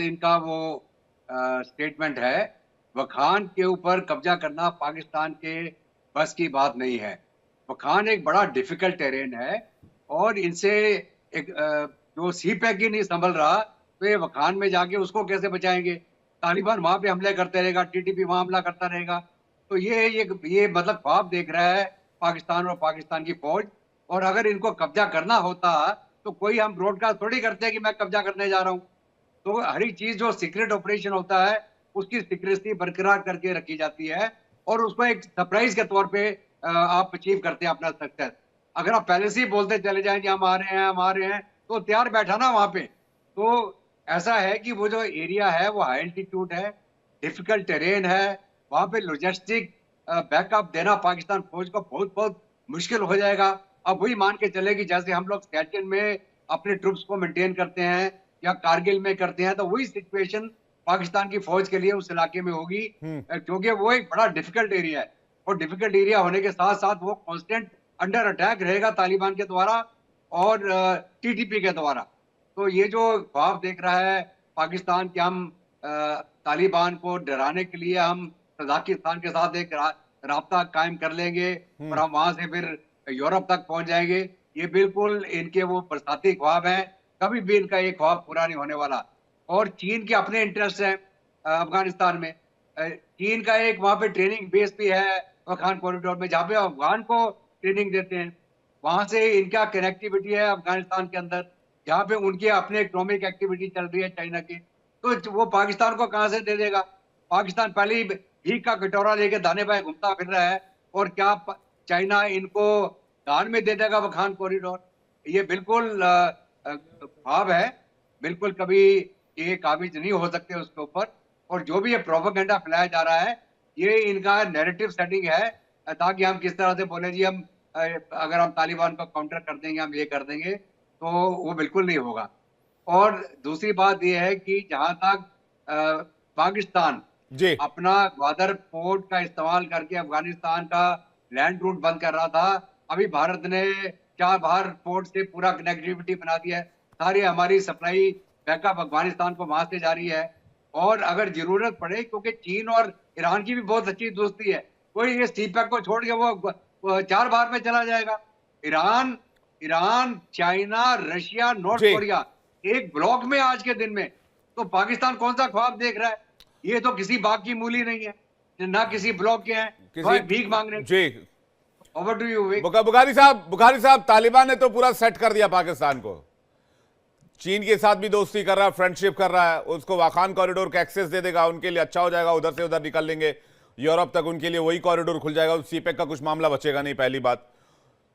इनका वो स्टेटमेंट है, वखान के ऊपर कब्जा करना पाकिस्तान के बस की बात नहीं है। वखान एक बड़ा डिफिकल्ट टेरेन है और इनसे एक जो सी पैक ही नहीं संभल रहा, तो ये वखान में जाके उसको कैसे बचाएंगे? तालिबान वहां पे हमले करते रहेगा, टीटीपी वहां हमला करता रहेगा। तो ये मतलब ख्वाब देख रहा है पाकिस्तान और पाकिस्तान की फौज। और अगर इनको कब्जा करना होता तो कोई हम ब्रॉडकास्ट थोड़ी करते हैं कि मैं कब्जा करने जा रहा हूँ। तो हर एक चीज जो सीक्रेट ऑपरेशन होता है उसकी सीक्रेसी बरकरार करके रखी जाती है और उसको एक सरप्राइज के तौर पे आप अचीव करते हैं अपना सक्सेस। अगर आप पहले से ही बोलते चले जाएं कि हम आ रहे हैं हम आ रहे हैं, तो तैयार बैठा ना वहां पे। तो ऐसा है कि वो जो एरिया है वो हाई एल्टीट्यूड है, डिफिकल्ट टेरेन है, वहां पे लॉजिस्टिक बैकअप देना पाकिस्तान फौज को बहुत बहुत मुश्किल हो जाएगा। अब वही मान के चले कि जैसे हम लोग सियाचिन में अपने ट्रुप्स को मेंटेन करते हैं या कारगिल में करते हैं, तो वही सिचुएशन पाकिस्तान की फौज के लिए उस इलाके में होगी, क्योंकि वो एक बड़ा डिफिकल्ट एरिया है। और डिफिकल्ट एरिया होने के साथ साथ वो कांस्टेंट अंडर अटैक रहेगा तालिबान के द्वारा और टीटीपी के द्वारा। तो ये जो ख्वाब देख रहा है पाकिस्तान कि हम तालिबान को डराने के लिए हम तजाकिस्तान के साथ एक राब्ता कायम कर लेंगे और हम वहां से फिर यूरोप तक पहुंच जाएंगे, ये बिल्कुल इनके वो बरसाती ख्वाब हैं। कभी भी इनका ये ख्वाब पूरा नहीं होने वाला। और चीन के अपने इंटरेस्ट हैं अफगानिस्तान में। चीन का एक वहां पे ट्रेनिंग बेस भी है वखान कॉरिडोर में, जहाँ पे अफगान को ट्रेनिंग देते हैं। वहां से इनका कनेक्टिविटी है अफगानिस्तान के अंदर, जहाँ पे उनकी अपने इकोनॉमिक एक्टिविटी चल रही है चाइना की। तो वो पाकिस्तान को कहां से दे देगा? पाकिस्तान पहले ही भीख का कटोरा लेके दाने बाएं घूमता फिर रहा है, और क्या चाइना इनको दान में दे देगा वखान कॉरिडोर? ये बिल्कुल ख्वाब है, बिल्कुल कभी ये काबिज नहीं हो सकते उसके ऊपर। और जो भी ये प्रोपेगेंडा फैलाया जा रहा है, ये इनका नैरेटिव सेटिंग है, ताकि हम किस तरह से बोले जी हम अगर हम तालिबान को काउंटर कर देंगे, हम ये कर देंगे, तो वो बिल्कुल नहीं होगा। और दूसरी बात यह है कि जहां तक पाकिस्तान जी अपना ग्वादर पोर्ट का इस्तेमाल करके अफगानिस्तान का लैंड रूट बंद कर रहा था, अभी भारत ने चाबहार पोर्ट से पूरा कनेक्टिविटी बना दिया है। सारी हमारी सप्लाई बैकअप अफगानिस्तान को वहां से जारी है। और अगर जरूरत पड़े, क्योंकि चीन और ईरान की भी बहुत अच्छी दोस्ती है, कोई ये सीपैक को छोड़ के वो चाबहार में चला जाएगा? Iran Iran China Russia north जी कोरिया एक ब्लॉक में आज के दिन में। तो पाकिस्तान कौन सा ख्वाब देख रहा है? ये तो किसी बाग की मूली नहीं है, ना किसी ब्लॉक के हैं, किसी भीख मांग रहे। जी ओवर टू यू। बुखारी साहब, तालिबान ने तो पूरा सेट कर दिया पाकिस्तान को। चीन के साथ भी दोस्ती कर रहा है, फ्रेंडशिप कर रहा है, उसको वाखान कॉरिडोर का एक्सेस दे देगा, उनके लिए अच्छा हो जाएगा, उधर से उधर निकल लेंगे यूरोप तक, उनके लिए वही कॉरिडोर खुल जाएगा, उस सीपेक का कुछ मामला बचेगा नहीं, पहली बात।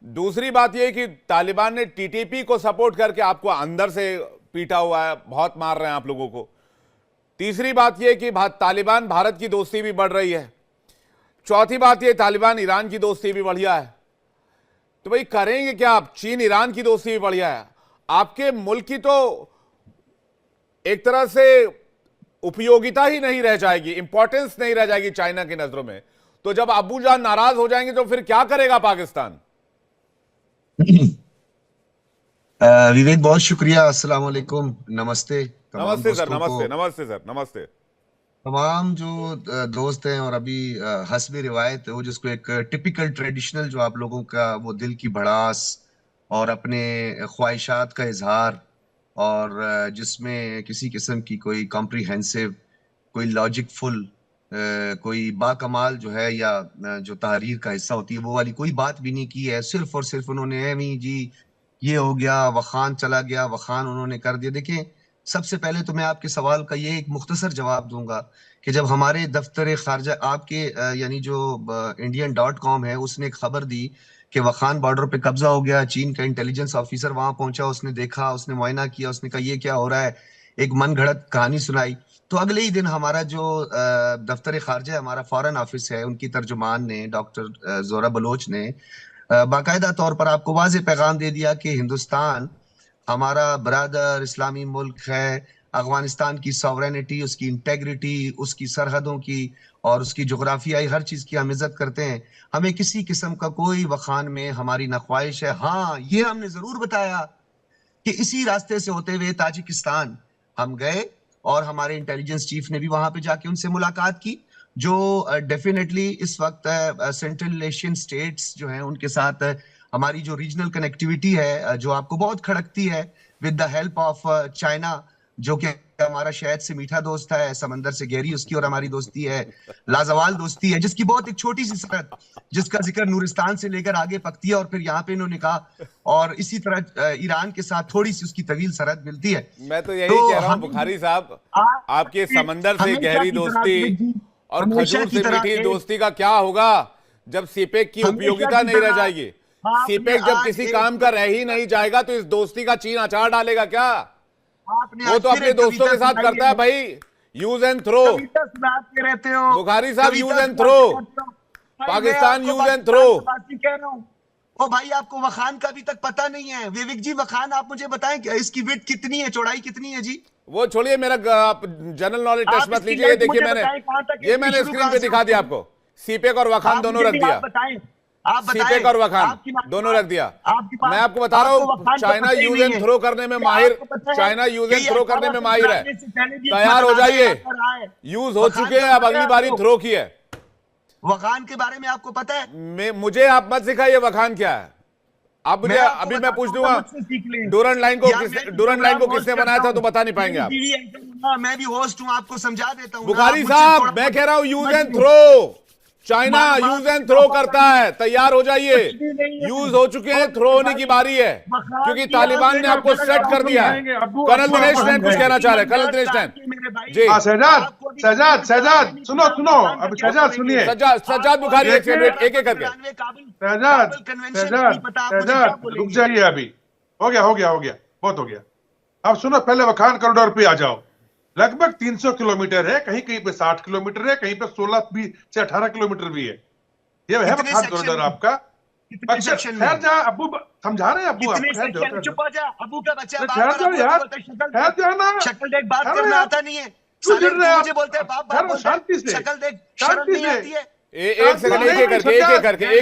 दूसरी बात यह कि तालिबान ने टीटीपी को सपोर्ट करके आपको अंदर से पीटा हुआ है, बहुत मार रहे हैं आप लोगों को। तीसरी बात यह कि तालिबान भारत की दोस्ती भी बढ़ रही है। चौथी बात यह, तालिबान ईरान की दोस्ती भी बढ़िया है। तो भाई करेंगे क्या आप? चीन ईरान की दोस्ती भी बढ़िया है, आपके मुल्क की तो एक तरह से उपयोगिता ही नहीं रह जाएगी, इंपॉर्टेंस नहीं रह जाएगी चाइना की नजरों में। तो जब अबू जान नाराज हो जाएंगे तो फिर क्या करेगा पाकिस्तान? विवेक, बहुत शुक्रिया। अस्सलाम वालेकुम, नमस्ते तमाम नमस्ते सर, दोस्तों को। नमस्ते सर, नमस्ते। तमाम जो दोस्त हैं, और अभी हस्बे रिवायत वो जिसको एक टिपिकल ट्रेडिशनल जो आप लोगों का वो दिल की भड़ास और अपने ख्वाहिशात का इजहार, और जिसमें किसी किस्म की कोई कॉम्प्रिहेंसिव, कोई लॉजिकफुल, कोई बाकमाल जो है या जो तहरीर का हिस्सा होती है वो वाली कोई बात भी नहीं की है। सिर्फ और सिर्फ उन्होंने एमी जी ये हो गया, वखान चला गया, वखान उन्होंने कर दिया। देखिए, सबसे पहले तो मैं आपके सवाल का ये एक मुख्तसर जवाब दूंगा कि जब हमारे दफ्तर खारजा आपके यानी जो indian.com है, उसने एक खबर दी कि वखान बॉर्डर पे कब्जा हो गया, चीन का इंटेलिजेंस ऑफिसर वहां पहुंचा, उसने देखा, उसने मुआयना किया, उसने कहा ये क्या हो रहा है, एक मन घड़त कहानी सुनाई। तो अगले ही दिन हमारा जो दफ्तर खारजा हमारा फॉरेन ऑफिस है, उनकी तर्जुमान ने डॉक्टर जोरा बलोच ने बाकायदा तौर पर आपको वाज़ेह पैगाम दे दिया कि हिंदुस्तान हमारा ब्रादर इस्लामी मुल्क है, अफगानिस्तान की सॉवरेनिटी, उसकी इंटेग्रिटी, उसकी सरहदों की और उसकी जोग्राफियाई हर चीज की हम इज्जत करते हैं। हमें किसी किस्म का कोई वखान में हमारी न ख्वाहिश है। हाँ, ये हमने जरूर बताया कि इसी रास्ते से होते हुए ताजिकिस्तान हम गए और हमारे इंटेलिजेंस चीफ ने भी वहां पे जाके उनसे मुलाकात की, जो डेफिनेटली इस वक्त सेंट्रल एशियन स्टेट्स जो हैं उनके साथ हमारी जो रीजनल कनेक्टिविटी है जो आपको बहुत खड़कती है, with the help of China, जो कि हमारा शायद से मीठा दोस्त है, समंदर से गहरी उसकी और हमारी दोस्ती है, लाजवाल दोस्ती है, जिसकी बहुत एक छोटी सी सरहद, जिसका जिक्र नूरिस्तान से लेकर आगे पकती है और फिर यहाँ पे इन्होंने कहा, और इसी तरह ईरान के साथ थोड़ी सी उसकी तवील सरहद मिलती है। मैं तो यही कह रहा हूँ बुखारी साहब, आपके समंदर से गहरी दोस्ती और खजूर से मीठी दोस्ती का क्या होगा जब सीपेक की उपयोगिता नहीं रह जाएगी? सीपेक जब किसी काम का रह ही नहीं जाएगा तो इस दोस्ती का चीन अचार डालेगा क्या? वो तो अपने दोस्तों के साथ करता है भाई, यूज एंड थ्रो। रहते हो बुखारी साहब, use and throw, Pakistan use and throw. ओ भाई, आपको वखान का अभी तक पता नहीं है। विवेक जी, वखान आप मुझे बताएं इसकी विड्थ कितनी है, चौड़ाई कितनी है जी? वो छोड़िए, मेरा आप जनरल नॉलेज टेस्ट मत लीजिए। ये देखिए, मैंने स्क्रीन पे दिखा दिया आपको, सीपेक और वखान दोनों रख दिया। सीपेक और वखान दोनों रख दिया। मैं आपको बता रहा हूँ, चाइना यूज एंड थ्रो करने में माहिर, चाइना यूज एंड थ्रो करने में माहिर है। तैयार हो जाइए, यूज हो चुके हैं, अब अगली बारी थ्रो की है। वखान के बारे में आपको पता है? मुझे आप मत सिखाइए वखान क्या है। आप मुझे अभी मैं पूछ दूंगा, डूरन लाइन को किसने बनाया था तो बता नहीं पाएंगे आप। मैं भी होस्ट हूं, आपको समझा देता हूं। बुखारी साहब, मैं कह रहा हूं use and throw, China use and throw करता है। तैयार हो जाइए, यूज हो चुके हैं, थ्रो होने की बारी है, क्योंकि तालिबान ने आपको सेट कर दिया है। कर्नल दिनेश नैन कुछ कहना चाह रहे हैं। कर्नल दिनेश नैन जी। शहजाद सुनो, अब शहजाद सुनिए। सज्जाद बुखारी, एक करके। शहजाद रुक जाइए, अभी हो गया, बहुत हो गया। अब सुनो, पहले वखान कॉरिडोर पे आ जाओ। लगभग 300 किलोमीटर है, कहीं कहीं पे 60 किलोमीटर है, कहीं पे 16 से 18 किलोमीटर भी है। ये है वखान कॉरिडोर आपका। खैर जा, अब्बू समझा रहे हैं, अब्बू चुप हो जा, अब्बू का बच्चा शक्ल देख बात करना आता नहीं है, मुझे बोलते हैं बाप, शांति से, शक्ल देख शर्म नहीं आती है। एक सेकंड, एक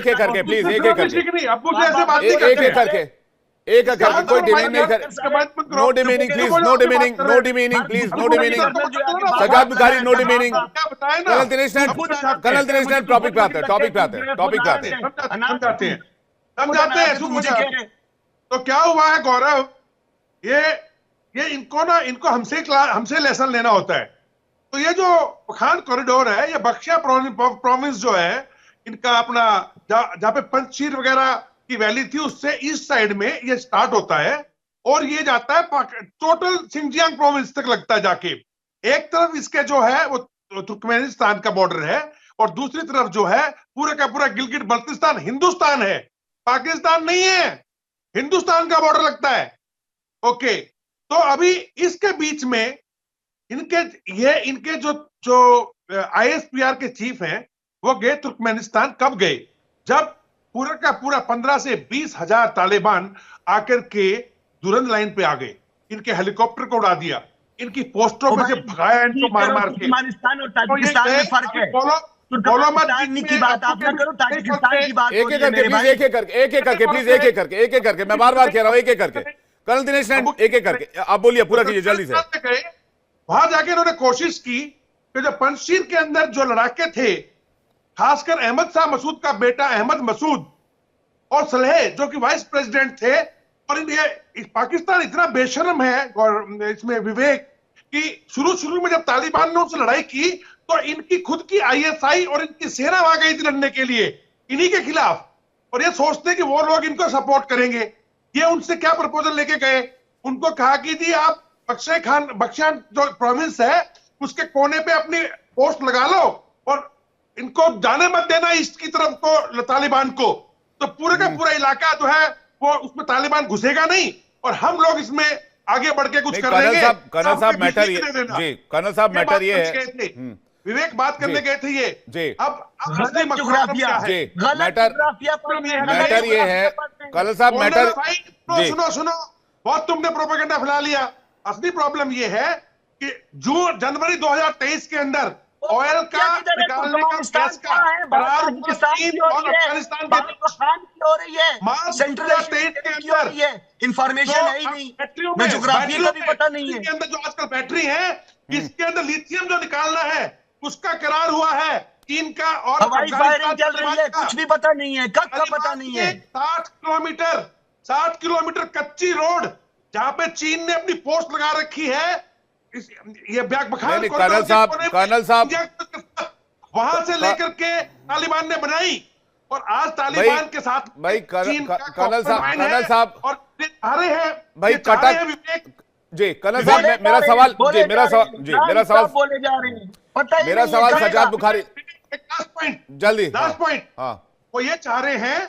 करके प्लीज, एक करके अब्बू से ऐसे बात नहीं करके एक करके, कोई डिमेनिंग नहीं कर, no demeaning please, no demeaning please, no demeaning. Sajjad Bukhari, no demeaning. Colonel Dinesh Nain topic पे आते हैं। समझाते हैं मुझे। तो क्या हुआ है गौरव, ये इनको हमसे लेसन लेना होता है। तो ये जो वखान कॉरिडोर है, ये बख्शिया प्रोविंस जो है इनका, अपना जहाँ पे पंचशील वगैरह की वैली थी, उससे ईस्ट साइड में ये स्टार्ट होता है और ये जाता है टोटल सिंजियांग प्रोविंस तक लगता है जाके। एक तरफ इसके जो है वो तुर्कमेनिस्तान का बॉर्डर है और दूसरी तरफ जो है पूरे का पूरा गिलगिट बल्तिस्तान हिंदुस्तान है, पाकिस्तान नहीं है, हिंदुस्तान का बॉर्डर लगता है। ओके, तो अभी इसके बीच में इनके जो ISPR के चीफ हैं वो गए तुर्कमेनिस्तान। कब गए? जब पूरा का पूरा 15 से 20 हजार तालिबान आकर के दुरंद लाइन पे आ गए, इनके हेलीकॉप्टर को उड़ा दिया, इनकी पोस्टरों में से भगाया इनको मार मार के। अफगानिस्तान और ताजिकिस्तान में फर्क है। बोलो मत की बात आप ना करो, ताजिकिस्तान की बात एक एक करके मैं बार बार कह रहा हूं, एक करके। कर्नल दिनेश नैन, एक करके आप बोलिए, पूरा कीजिए जल्दी से। वहां जाके इन्होंने कोशिश की कि जो पंजशीर के अंदर जो लड़ाके थे, खासकर अहमद शाह मसूद का बेटा अहमद मसूद और सलेह जो कि वाइस प्रेसिडेंट थे, और पाकिस्तान इतना बेशर्म है और इसमें विवेक कि शुरू में जब तालिबान ने उनसे लड़ाई की तो इनकी खुद की ISI और इनकी सेना वहां गई थी लड़ने के लिए इन्हीं के खिलाफ, और ये सोचते कि वो लोग इनको सपोर्ट करेंगे। ये उनसे क्या प्रपोजल लेके गए, उनको कहा कि जी आप बख्शिया जो प्रोविंस है उसके कोने पे अपनी पोस्ट लगा लो और इनको जाने मत देना ईस्ट की तरफ को, तालिबान को। तो पूरे का पूरा इलाका जो है वो उसमें तालिबान घुसेगा नहीं और हम लोग इसमें आगे बढ़ के कुछ कर लेंगे। कर्नल साहब मैटर ये है, विवेक बात करने गए थे ये जी। अब मैटर ये है कर्नल साहब, मैटर सुनो, बहुत तुमने प्रोपेगेंडा फैला लिया। असली प्रॉब्लम ये है कि जनवरी 2023 के अंदर ऑयल का निकालने का, गैस का करार चीन और अफगानिस्तान हो रही है, सेंट्रल स्टेट की हो रही है। इंफॉर्मेशन है ही नहीं, मैं ज्योग्राफी का भी पता नहीं है। के अंदर जो आजकल बैटरी है इसके अंदर लिथियम जो निकालना है उसका करार हुआ है चीन का और हवाई फायरिंग चल रही है, कुछ भी पता नहीं है, कब का पता नहीं है। 60 किलोमीटर कच्ची रोड जहां पे चीन ने अपनी पोस्ट लगा रखी है, ये बखान कर्नल साहब वहां से लेकर के तालिबान ने बनाई और आज तालिबान के साथ भाई कर्नल साहब और आ रहे हैं भाई कटक जी कर्नल साहब मेरा सवाल बोले जा रहे हैं, पता ही मेरा सवाल सजाद बुखारी लास्ट पॉइंट जल्दी लास्ट पॉइंट हाँ वो ये चाह रहे हैं,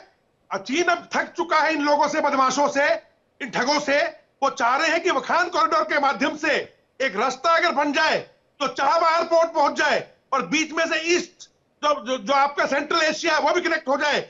चीन अब थक चुका है इन लोगों से, बदमाशों से, इन ठगों से। वो चाह रहे हैं कि वखान कॉरिडोर के माध्यम से एक रास्ता अगर बन जाए तो चाहबा एयरपोर्ट पहुंच जाए और बीच में से ईस्ट जो आपका सेंट्रल एशिया वो भी कनेक्ट हो जाए।